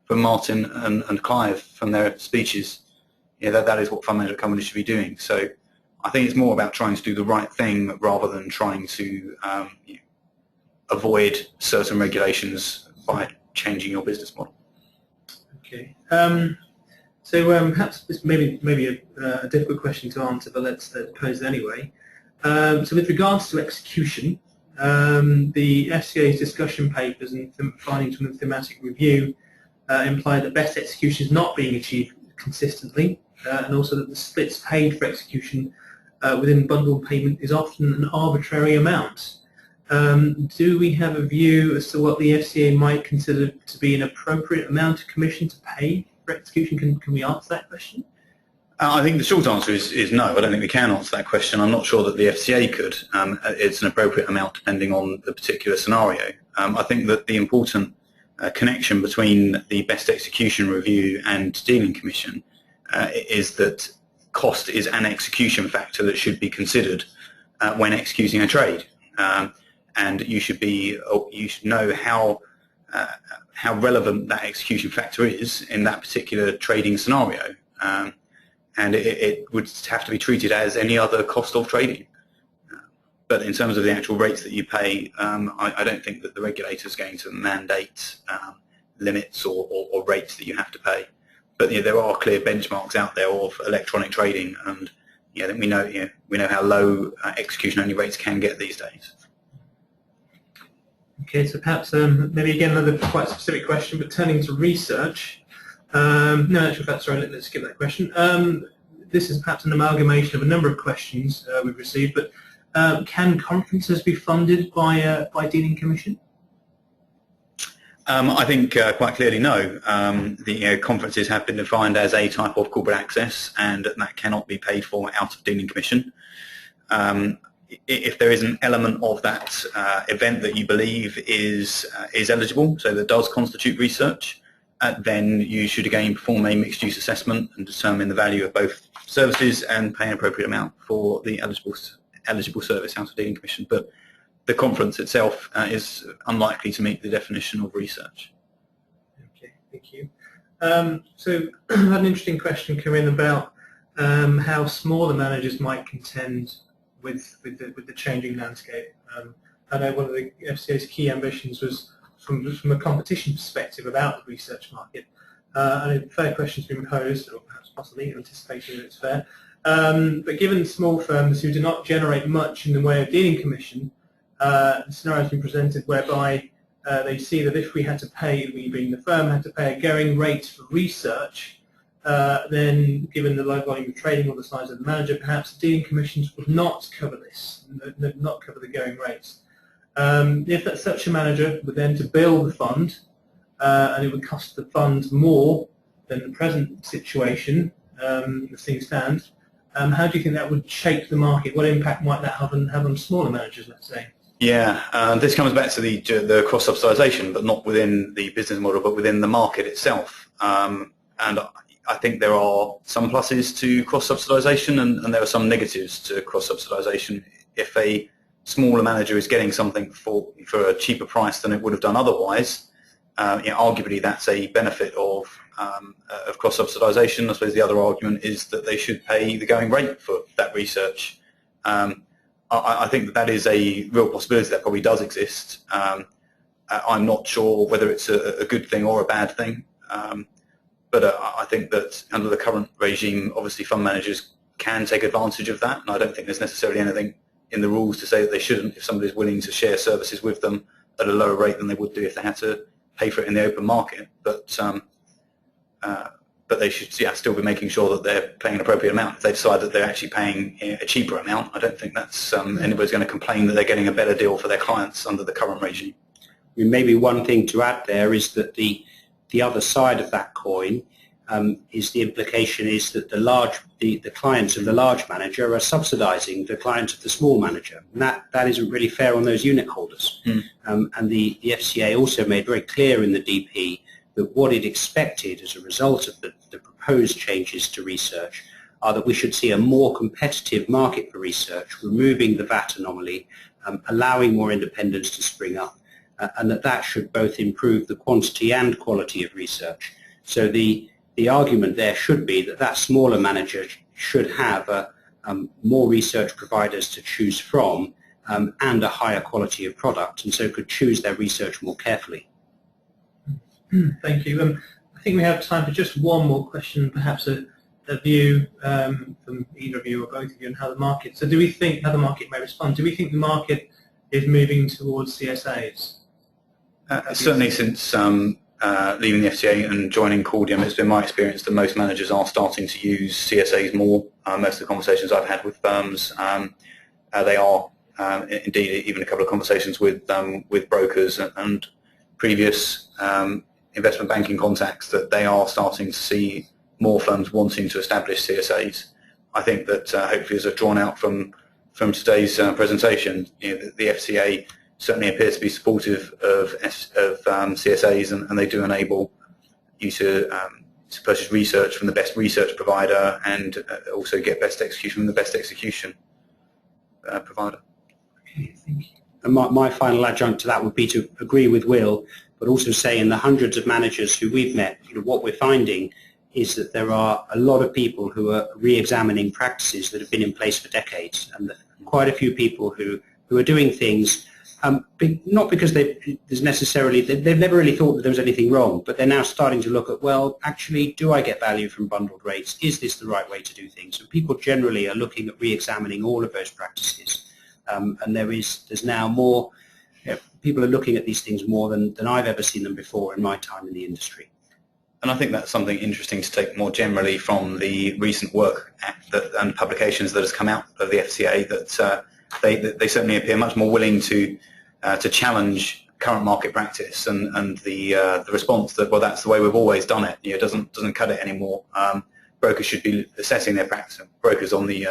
Martin and Clive from their speeches. That is what fund management companies should be doing. So I think it's more about trying to do the right thing rather than trying to avoid certain regulations by changing your business model. Okay. So perhaps this may be a difficult question to answer, but let's pose it anyway. So with regards to execution, the FCA's discussion papers and findings from the thematic review imply that best execution is not being achieved consistently, and also that the splits paid for execution within bundled payment is often an arbitrary amount. Do we have a view as to what the FCA might consider to be an appropriate amount of commission to pay for execution? Can we answer that question? I think the short answer is no. I don't think we can answer that question. I'm not sure that the FCA could. It's an appropriate amount depending on the particular scenario. I think that the important connection between the best execution review and dealing commission is that cost is an execution factor that should be considered when executing a trade. And you should know how relevant that execution factor is in that particular trading scenario, and it would have to be treated as any other cost of trading. But in terms of the actual rates that you pay, I don't think that the regulator is going to mandate limits or rates that you have to pay. But there are clear benchmarks out there of electronic trading, and we know how low execution-only rates can get these days. Okay, so perhaps maybe again another quite specific question, but turning to research. No, actually, sorry, let's skip that question. This is perhaps an amalgamation of a number of questions we've received, but can conferences be funded by dealing commission? I think quite clearly no. The conferences have been defined as a type of corporate access, and that cannot be paid for out of dealing commission. If there is an element of that event that you believe is eligible, so that does constitute research, then you should again perform a mixed use assessment and determine the value of both services and pay an appropriate amount for the eligible service out of dealing commission. But the conference itself is unlikely to meet the definition of research. Okay, thank you. So I had an interesting question come in about how smaller managers might contend with the changing landscape. I know one of the FCA's key ambitions was from a competition perspective about the research market. And a fair question's been posed, or perhaps possibly anticipating that it's fair. But given small firms who do not generate much in the way of dealing commission, the scenario has been presented whereby they see that if we had to pay, we being the firm, had to pay a going rate for research, then given the low volume of trading or the size of the manager, perhaps dealing commissions would not cover this, not cover the going rates. If that's such a manager would then to build the fund, and it would cost the fund more than the present situation, as things stand, how do you think that would shape the market? What impact might that have on smaller managers, let's say? Yeah, this comes back to the cross-subsidisation, but not within the business model, but within the market itself. And I think there are some pluses to cross-subsidisation, and there are some negatives to cross-subsidisation. If a smaller manager is getting something for a cheaper price than it would have done otherwise, arguably that's a benefit of cross-subsidisation. I suppose the other argument is that they should pay the going rate for that research. I think that is a real possibility that probably does exist. I'm not sure whether it's a good thing or a bad thing, but I think that under the current regime, obviously fund managers can take advantage of that, and I don't think there's necessarily anything in the rules to say that they shouldn't if somebody's willing to share services with them at a lower rate than they would do if they had to pay for it in the open market. But they should still be making sure that they're paying an appropriate amount. If they decide that they're actually paying a cheaper amount, I don't think that's anybody's going to complain that they're getting a better deal for their clients under the current regime. Maybe one thing to add there is that the other side of that coin is the implication is that the clients of the large manager are subsidising the clients of the small manager, and that isn't really fair on those unit holders. And the FCA also made very clear in the DP that what it expected as a result of the proposed changes to research are that we should see a more competitive market for research, removing the VAT anomaly, allowing more independence to spring up, and that should both improve the quantity and quality of research. So the argument there should be that smaller manager should have more research providers to choose from and a higher quality of product, and so could choose their research more carefully. Thank you. I think we have time for just one more question, perhaps a view from either of you or both of you on how the market. So do we think how the market may respond? Do we think the market is moving towards CSAs? Certainly since leaving the FCA and joining Cordium, it's been my experience that most managers are starting to use CSAs more. Most of the conversations I've had with firms, they are indeed even a couple of conversations with brokers and previous investment banking contacts that they are starting to see more firms wanting to establish CSAs. I think that hopefully as I've drawn out from today's presentation, the FCA certainly appears to be supportive of CSAs, and they do enable you to purchase research from the best research provider and also get best execution from the best execution provider. Okay, thank you. And my final adjunct to that would be to agree with Will, but also say in the hundreds of managers who we've met, what we're finding is that there are a lot of people who are re-examining practices that have been in place for decades, and quite a few people who are doing things not because they've never really thought that there was anything wrong, but they're now starting to look at, well, actually, do I get value from bundled rates? Is this the right way to do things? And people generally are looking at re-examining all of those practices. And there's now more, people are looking at these things more than I've ever seen them before in my time in the industry. And I think that's something interesting to take more generally from the recent work and publications that has come out of the FCA, that they certainly appear much more willing to challenge current market practice, and the response that, well, that's the way we've always done it. It doesn't cut it anymore. Brokers should be assessing their practice. Brokers on the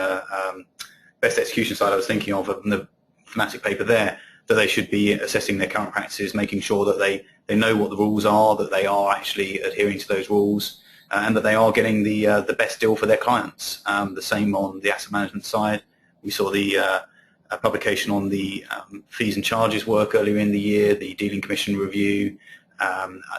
best execution side I was thinking of in the thematic paper there, that they should be assessing their current practices, making sure that they know what the rules are, that they are actually adhering to those rules, and that they are getting the best deal for their clients. The same on the asset management side. We saw the publication on the fees and charges work earlier in the year, the dealing commission review.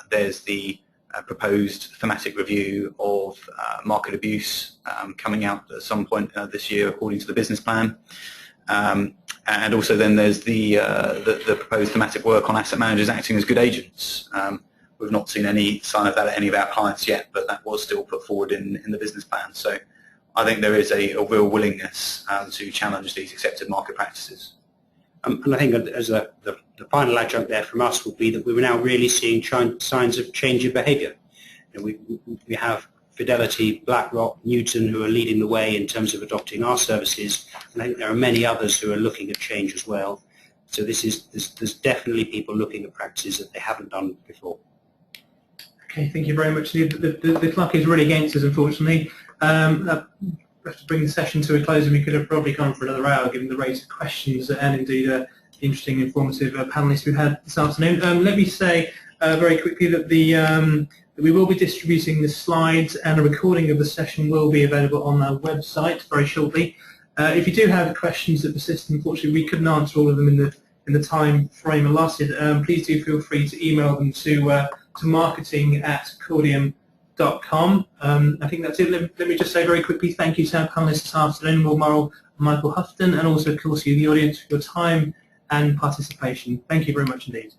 There's the proposed thematic review of market abuse coming out at some point this year according to the business plan. And also then there's the proposed thematic work on asset managers acting as good agents. We've not seen any sign of that at any of our clients yet, but that was still put forward in the business plan. So I think there is a real willingness to challenge these accepted market practices. And I think as the final adjunct there from us would be that we were now really seeing signs of change in behaviour. We have Fidelity, BlackRock, Newton who are leading the way in terms of adopting our services, and I think there are many others who are looking at change as well. So there's definitely people looking at practices that they haven't done before. Okay, thank you very much. The clock is really against us, unfortunately. We have to bring the session to a close, and we could have probably gone for another hour given the rate of questions and indeed the interesting, informative panellists we've had this afternoon. Let me say very quickly that we will be distributing the slides, and a recording of the session will be available on our website very shortly. If you do have questions that persist, unfortunately we couldn't answer all of them in the time frame allotted. Please do feel free to email them to marketing@cordium.com. I think that's it. Let me just say very quickly thank you to our panellists this afternoon, Will Morrell and Michael Hufton, and also of course you, the audience, for your time and participation. Thank you very much indeed.